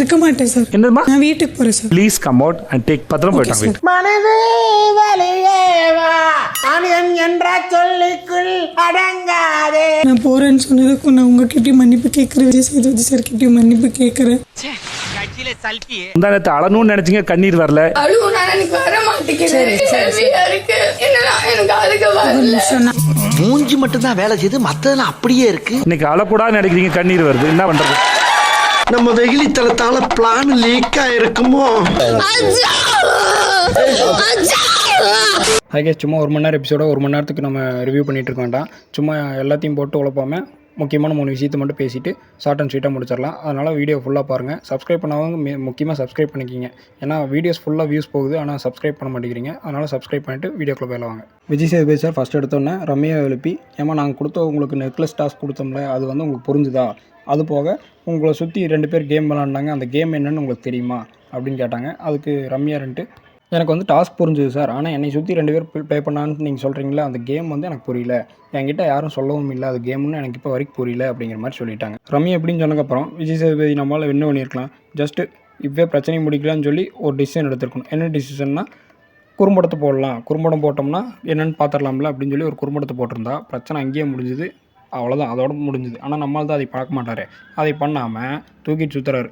இருக்க மாட்டேன் சார். என்னமா? நான் வீட்டுக்கு போறேன் sir. Please come out and take. பத்திரம் போயிட்டாங்க. மனது வலியேவா அணியன் என்ற சொல்லுக்குள் அடங்காதே. நான் போறேன்னு சொன்னதுக்கும் நான் உங்ககிட்டயும் மன்னிப்பு கேட்கறேன். விஜய் சேதுபதி சார் கிட்டயும் மன்னிப்பு கேட்கறேன். முந்தானத்தை அழணும்னு நினைச்சீங்க, கண்ணீர் வரல. மூஞ்சி மட்டும் தான் வேலை செய்து, மத்ததெல்லாம் அப்படியே இருக்கு. இன்னைக்கு அழக்கூடாதுன்னு நினைக்கிறீங்க, கண்ணீர் வருது. என்ன பண்றது? நம்ம வெகுளி தளத்தால பிளான் லீக் ஆயிருக்குமோ? ஹை சும்மா 1 மணி நேரம் எபிசோட 1 மணி நேரத்துக்கு நம்ம ரிவ்யூ பண்ணிட்டு இருக்க வேண்டாம். சும்மா எல்லாத்தையும் போட்டு உழப்பாமல் முக்கியமான 3 விஷயத்தை மட்டும் பேசிட்டு ஷார்ட் அண்ட் ஸ்வீட்டாக முடிச்சிடலாம். அதனால் வீடியோ ஃபுல்லாக பாருங்கள். சப்ஸ்கிரைப் பண்ணாதவங்க முக்கியமாக சப்ஸ்கிரைப் பண்ணிக்கிங்க. ஏன்னா வீடியோஸ் ஃபுல்லாக வியூஸ் போகுது, ஆனால் சப்ஸ்கிரைப் பண்ண மாட்டேங்கிறீங்க. அதனால் சப்ஸ்கிரைப் பண்ணிவிட்டு வீடியோக்குள்ளே போயிடுவாங்க. விஜய் சேதுபதி சார் ஃபஸ்ட் எடுத்தோன்னே ரம்யா எழுப்பி, ஏமா நாங்கள் கொடுத்த உங்களுக்கு நெக்லஸ் டாஸ்க் கொடுத்தோம்ல, அது வந்து உங்களுக்கு புரிஞ்சுதா? அது போக உங்களை சுற்றி 2 பேர் கேம் விளாண்டாங்க, அந்த கேம் என்னன்னு உங்களுக்கு தெரியுமா அப்படின்னு கேட்டாங்க. அதுக்கு ரம்யா எனக்கு வந்து டாஸ்க் புரிஞ்சுது சார், ஆனால் என்னை சுற்றி 2 பேர் ப்ளே பண்ணான்னு நீங்கள் சொல்கிறீங்களா, அந்த கேம் வந்து எனக்கு புரியல, என்கிட்ட யாரும் சொல்லவும் இல்லை, அது கேம்னு எனக்கு இப்போ வரைக்கும் புரியல அப்படிங்கிற மாதிரி சொல்லிட்டாங்க. ரம்யா எப்படின்னு சொன்னதுக்கப்புறம் விஜய் சேதுபதி நம்மளால் என்ன பண்ணியிருக்கலாம், ஜஸ்ட்டு இப்போவே பிரச்சனையை முடிக்கலான்னு சொல்லி ஒரு டிசிஷன் எடுத்துருக்கணும். என்ன டிசிஷன்னா, குறும்படத்தை போடலாம், குறும்படம் போட்டோம்னா என்னென்னு பார்த்துடலாம்ல அப்படின்னு சொல்லி ஒரு குறும்படத்தை போட்டிருந்தா பிரச்சனை அங்கேயே முடிஞ்சுது, அவ்வளோதான், அதோட முடிஞ்சுது. ஆனால் நம்மளால் தான் அதை பார்க்க மாட்டார். அதை பண்ணாமல் தூக்கிட்டு சுற்றுறாரு.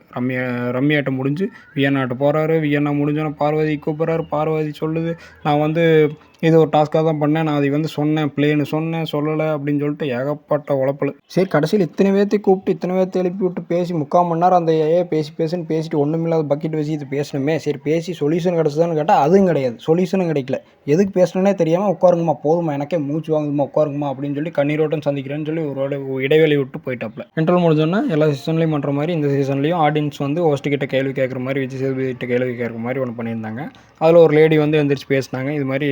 ரம்யாட்ட முடிஞ்சு வியன்னாட்ட போகிறாரு. வியன்னா முடிஞ்சோன்னா பார்வதி கூப்பிட்றாரு. பார்வதி சொல்லுது, நான் வந்து இது ஒரு டாஸ்க்காக தான் பண்ணேன், நான் அதை வந்து சொன்னேன், பிளேன்னு சொன்னேன், சொல்லலை அப்படின்னு சொல்லிட்டு ஏகப்பட்ட உழப்பல். சரி, கடைசியில் இத்தனை பேர்த்தை கூப்பிட்டு இத்தனை பேர்த்தை எழுப்பி விட்டு பேசி 3/4 மணி நேரம் அந்த பேசின்னு பேசிட்டு ஒன்றுமில்லாத பக்கெட் வச்சு இது பேசணுமே. சரி, பேசி சொல்யூஷன் கிடச்சதான்னு கேட்டால் அதுவும் கிடையாது, சொல்யூஷனும் கிடைக்கல. எதுக்கு பேசணுன்னே தெரியாமல் உட்காருங்கம்மா, போதுமா, எனக்கே மூச்சு வாங்குதுமா, உட்காருங்கம்மா அப்படின்னு சொல்லி கண்ணீரோட்டம் சந்திக்கிறேன்னு சொல்லி ஒரு இடைவெளி விட்டு போயிட்டாப்ல. இன்டர்வல் முடிஞ்சோன்னா எல்லா சீசன்லையும் பண்ணுற மாதிரி இந்த சீசன்லையும் ஆடியன்ஸ் வந்து ஹோஸ்ட் கிட்ட கேள்வி கேட்குற மாதிரி, விஜய் சேதுபதி கிட்ட கேள்வி கேட்குற மாதிரி ஒன்று பண்ணியிருந்தாங்க. அதில் ஒரு லேடி வந்து எந்திரிச்சு பேசினாங்க. இது மாதிரி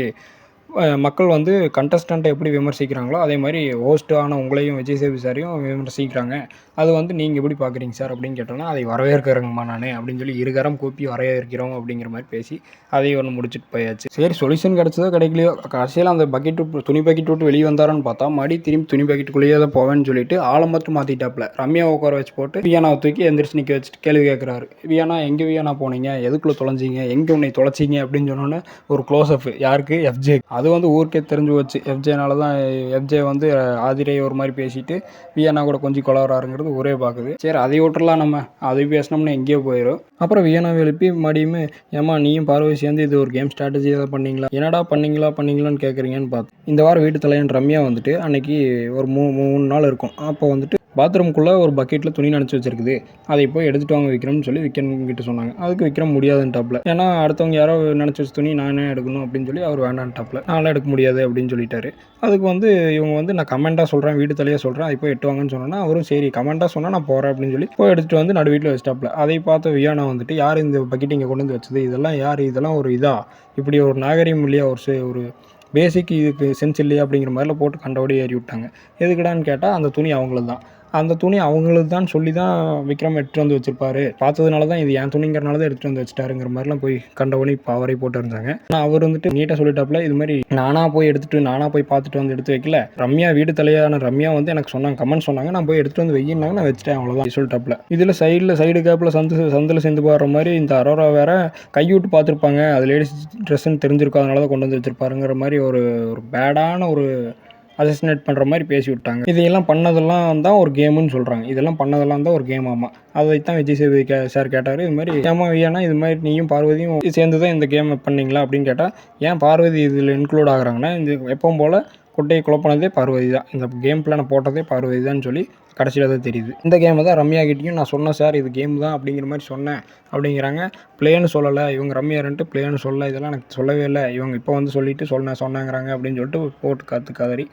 மக்கள் வந்து கண்டஸ்டண்ட்டை எப்படி விமர்சிக்கிறாங்களோ அதே மாதிரி ஹோஸ்ட்டான உங்களையும் விஜய் சேதுபதி சாரையும் விமர்சிக்கிறாங்க. அது வந்து நீங்கள் எப்படி பார்க்குறீங்க சார் அப்படின்னு கேட்டோன்னா, அதை வரவேற்கிறேங்கம்மா நான் அப்படின்னு சொல்லி இருகரம் கூப்பி வரவேற்கிறோம் அப்படிங்கிற மாதிரி பேசி அதையும் ஒன்று முடிச்சுட்டு போயாச்சு. சரி, சொல்யூஷன் கிடச்சதோ கிடைக்கலையோ, கடைசியில் அந்த பக்கெட் துணி பக்கெட் விட்டு வெளியே வந்தாரான்னு பார்த்தா மறுபடி திரும்பி துணி பக்கெட்டுக்குள்ளேயே தான் போவேன்னு சொல்லிட்டு ஆளை மட்டும் மாற்றிட்டாப்ல. ரம்யா உட்கார வச்சு போட்டு வியானாவை தூக்கி எந்திரிச்சு நிற்க வச்சுட்டு கேள்வி கேட்குறாரு. வியானா, எங்கே வியானா போனீங்க, எதுக்குள்ளே தொலைஞ்சிங்க, எங்கே உன்னை தொலைச்சிங்க அப்படின்னு சொன்னோன்னே ஒரு க்ளோஸ்அப். யாருக்கு? எஃப்ஜே. அது வந்து ஊருக்கே தெரிஞ்சு வச்சு. எஃப்ஜேனால தான் எஃப்ஜே வந்து ஆதிரையை ஒரு மாதிரி பேசிட்டு வியானா கூட கொஞ்சம் கொலவராருங்கிறது ஊரே பார்க்குது. சரி, அதை விட்டுறலாம், நம்ம அதை பேசினோம்னா எங்கேயோ போயிடும். அப்புறம் வியானாவை எழுப்பி மடியுமே, ஏமா நீயும் பார்வை சேர்ந்து இது ஒரு கேம் ஸ்ட்ராட்டஜி ஏதாவது பண்ணீங்களா, என்னடா பண்ணீங்களான்னு கேட்குறீங்கன்னு பார்த்தோம். இந்த வாரம் வீட்டு தலையன் ரம்யா வந்துட்டு அன்னைக்கு ஒரு 3 நாள் இருக்கும். அப்போ வந்துட்டு பாத்ரூம்குள்ளே ஒரு பக்கெட்டில் துணி நினச்சி வச்சிருக்குது, அதை போய் எடுத்துகிட்டு வாங்க விக்ரம்னு சொல்லி விக்ரம் கிட்ட சொன்னாங்க. அதுக்கு விக்ரம் முடியாதுன்ட்டாப்ல. ஏன்னா அடுத்தவங்க யாரோ நினச்சி வச்ச துணி நானே எடுக்கணும் அப்படின்னு சொல்லி அவர் வேண்டான்ட்டாப்ல. நான்லாம் எடுக்க முடியாது அப்படின்னு சொல்லிட்டாரு. அதுக்கு வந்து இவங்க வந்து நான் கமெண்ட்டாக சொல்கிறேன், வீட்டு தலையாக சொல்கிறேன், அதை போய் எட்டுவாங்கன்னு சொன்னோன்னா அவரும் சரி கமெண்ட்டாக சொன்னால் நான் போகிறேன் அப்படின்னு சொல்லி போய் எடுத்துகிட்டு வந்து நடு வீட்டில் வச்சிட்டாப்ல. அதை பார்த்த வியானா வந்துட்டு, யார் இந்த பக்கெட் இங்கே கொண்டு வந்து வச்சது, இதெல்லாம் யார், இதெல்லாம் ஒரு இதா, இப்படி ஒரு நாகரிகம் இல்லையா, ஒரு பேசிக் இதுக்கு சென்ஸ் இல்லையா அப்படிங்கிற மாதிரிலாம் போட்டு கண்டபடி ஏறி விட்டாங்க. எதுக்குடான்னு கேட்டால் அந்த துணி அவங்களது தான், அந்த துணி அவங்களுக்கு தான் சொல்லி தான் விக்ரம் எடுத்துகிட்டு வந்து வச்சிருப்பாரு, பார்த்ததுனால தான் இது என் துணிங்கிறனால தான் எடுத்துகிட்டு வந்து வச்சுட்டாருங்கிற மாதிரிலாம் போய் கண்டவனி அவரை போட்டு இருந்தாங்க. ஆனால் அவர் வந்துட்டு நீட்டாக சொல்லிட்டாப்புல, இது மாதிரி நானாக போய் பார்த்துட்டு வந்து எடுத்து வைக்கல, ரம்யா வீடு தலையான ரம்யா வந்து எனக்கு சொன்னாங்க, கமெண்ட் சொன்னாங்க, நான் போய் எடுத்துகிட்டு வந்து வையினாங்க, நான் வச்சுட்டேன், அவ்வளோதான் சொல்லிட்டாப்புல. இதில் சைடு கேப்பில் சந்தில் சேர்ந்து போடுற மாதிரி இந்த அரோரா வேற கைவிட்டு பார்த்துருப்பாங்க, அது லேடிஸ் ட்ரெஸ்ஸுன்னு தெரிஞ்சிருக்கும், அதனால தான் கொண்டு வந்து வச்சிருப்பாருங்கிற மாதிரி ஒரு பேடான ஒரு அசசினேட் பண்ணுற மாதிரி பேசி விட்டாங்க. இதையெல்லாம் பண்ணதெல்லாம் தான் ஒரு கேமுன்னு சொல்கிறாங்க. இதெல்லாம் பண்ணதெல்லாம் தான் ஒரு கேம். ஆமாம், அதைத்தான் விஜய் சேதுபதி சார் கேட்டார். இது மாதிரி ஏமா வியானா, இது மாதிரி நீயும் பார்வதியும் சேர்ந்து தான் இந்த கேம் பண்ணீங்களா அப்படின்னு கேட்டால், ஏன் பார்வதி இதில் இன்க்ளூட் ஆகுறாங்கன்னா, இந்த எப்பவும் போல் குட்டையை குழப்பினதே பார்வதி தான், இந்த கேம் பிளானை போட்டதே பார்வதி தான் சொல்லி கடைசியில் தான் தெரியுது. இந்த கேமை தான் ரம்யா கிட்டேயும் நான் சொன்னேன் சார், இது கேம் தான் அப்படிங்கிற மாதிரி சொன்னேன் அப்படிங்கிறாங்க. பிளேன்னு சொல்லலை இவங்க, ரம்யாருன்ட்டு பிளேன்னு சொல்லலை, இதெல்லாம் எனக்கு சொல்லவே இல்லை, இவங்க இப்போ வந்து சொல்லிவிட்டு சொன்னாங்கிறாங்க அப்படின்னு சொல்லிட்டு போட்டு கதறி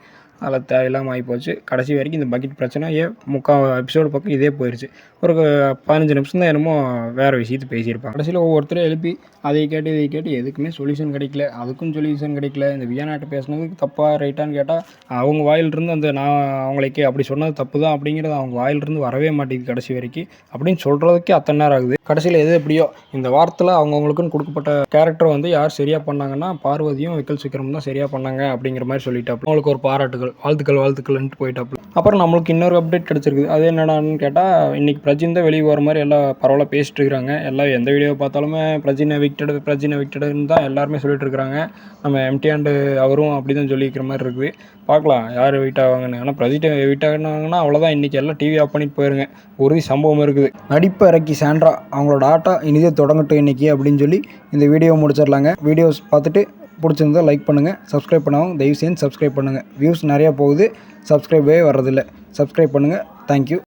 அதில் தேவையில்லாமல் ஆகிப்போச்சு. கடைசி வரைக்கும் இந்த பக்கெட் பிரச்சனை 3/4 எபிசோடு பக்கம் இதே போயிடுச்சு. ஒரு 15 நிமிஷம் தான் என்னமோ வேறு விஷயத்தை பேசியிருப்பாங்க. கடைசியில் ஒவ்வொருத்தரும் எழுப்பி அதை கேட்டு எதுக்குமே சொல்யூஷன் கிடைக்கல, அதுக்கும் சொல்யூஷன் கிடைக்கல. இந்த வியானாட்ட பேசுனதுக்கு தப்பாக ரைட்டான்னு கேட்டால் அவங்க வாயிலிருந்து அந்த நான் அவங்களுக்கே அப்படி சொன்னது தப்பு தான் அப்படிங்கிறது அவங்க வாயிலிருந்து வரவே மாட்டேங்குது கடைசி வரைக்கும். அப்படின்னு சொல்கிறதுக்கே அத்தனை நேரம் ஆகுது. கடைசியில் எது எப்படியோ இந்த வாரத்தில் அவங்கவுங்களுக்குன்னு கொடுக்கப்பட்ட கேரக்டர் வந்து யார் சரியாக பண்ணாங்கன்னா பார்வதியும் விக்கல் விக்ரம் தான் சரியாக பண்ணாங்க அப்படிங்கிற மாதிரி சொல்லிட்டாப்பு. அவங்களுக்கு ஒரு பாராட்டுகள். வாழ்த்துக்கள்ன்ட்டு போயிட்டாப்புல. அப்புறம் நம்மளுக்கு இன்னொரு அப்டேட் கிடச்சிருக்குது. அது என்னடான்னு கேட்டால் இன்றைக்கி பிரஜின் தான் வெளியே போகிற மாதிரி எல்லாம் பரவாயில்ல பேசிட்டு இருக்கிறாங்க. எல்லாம் எந்த வீடியோ பார்த்தாலுமே பிரஜின் எவிக்டடுன்னு தான் எல்லாருமே சொல்லிட்டு இருக்கிறாங்க. நம்ம எம்டி அண்டு அவரும் அப்படி தான் சொல்லிக்கிற மாதிரி இருக்குது. பார்க்கலாம் யார் எவிக்ட் ஆவாங்கன்னு. ஆனால் பிரஜிட் எவிக்ட் ஆகினாங்கன்னா அவ்வளோதான், இன்றைக்கி எல்லாம் டிவி ஆஃப் பண்ணிட்டு போயிருங்க. உறுதி சம்பவம் இருக்குது. நடிப்பை இறக்கி சாண்ட்ரா அவங்களோட ஆட்டம் இனிதே தொடங்கட்டும் இன்றைக்கி அப்படின்னு சொல்லி இந்த வீடியோ முடிச்சிடலாங்க. வீடியோஸ் பார்த்துட்டு பிடிச்சிருந்தா லைக் பண்ணுங்கள். சப்ஸ்கிரைப் பண்ணாமல் தயவு செஞ்சு சப்ஸ்கிரைப் பண்ணுங்கள். வியூஸ் நிறையா போகுது, சப்ஸ்கிரைபே வர்றதில்லை. சப்ஸ்கிரைப் பண்ணுங்கள். தேங்க்யூ.